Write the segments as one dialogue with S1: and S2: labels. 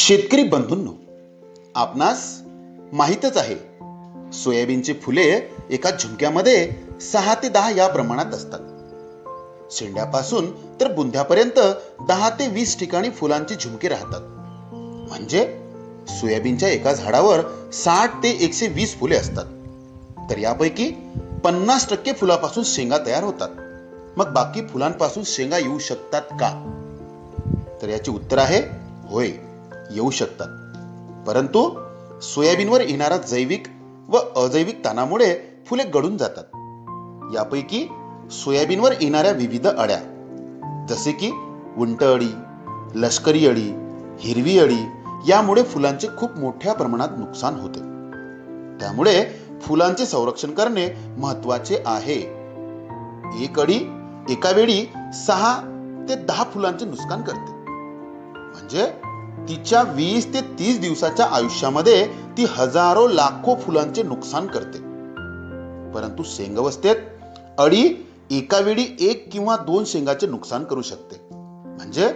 S1: शेतकरी बंधूंनो, आपणास माहीतच आहे, सोयाबीनची फुले एका झुमक्यामध्ये 6 ते 10 या प्रमाणात असतात. शेंड्यापासून तर बुंध्यापर्यंत 10 ते 20 ठिकाणी फुलांची झुमके राहतात. म्हणजे सोयाबीनच्या एका झाडावर 60 ते 120 फुले असतात. तर यापैकी 50% फुलापासून शेंगा तयार होतात. मग बाकी फुलांपासून शेंगा येऊ शकतात का? तर याचे उत्तर आहे होय, येऊ शकतात. परंतु सोयाबीनवर येणारा जैविक व अजैविक ताणामुळे फुले गळून जातात. यापैकी सोयाबीनवर येणाऱ्या विविध अळ्या, जसे की उंटअळी, लष्करी अळी, हिरवी अळी, यामुळे फुलांचे खूप मोठ्या प्रमाणात नुकसान होते. त्यामुळे फुलांचे संरक्षण करणे महत्वाचे आहे. एक अळी एका वेळी 6 ते 10 फुलांचे नुकसान करते. म्हणजे तिच्या 20 ते 30 दिवसाच्या आयुष्यामध्ये ती हजारो लाखो फुलांचे नुकसान करते. परंतु शेंगावस्थेत अळी एका वेळी 1 किंवा 2 शेंगाचे नुकसान करू शकते. म्हणजे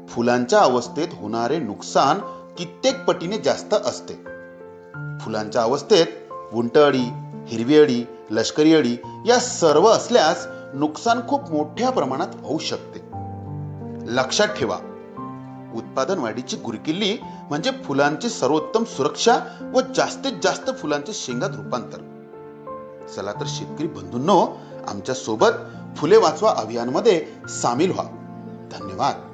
S1: फुलांच्या अवस्थेत होणारे नुकसान कित्येक पटीने जास्त असते. फुलांच्या अवस्थेत उंटअळी, हिरवी अळी, लष्करी अळी या सर्व असल्यास नुकसान खूप मोठ्या प्रमाणात होऊ शकते. लक्षात ठेवा, उत्पादन वाढीची गुरुकिल्ली म्हणजे फुलांची सर्वोत्तम सुरक्षा व जास्तीत जास्त फुलांचे शेंगात रूपांतर. चला तर शेतकरी बंधूंनो, आमच्या सोबत फुले वाचवा अभियानमध्ये सामील व्हा. धन्यवाद.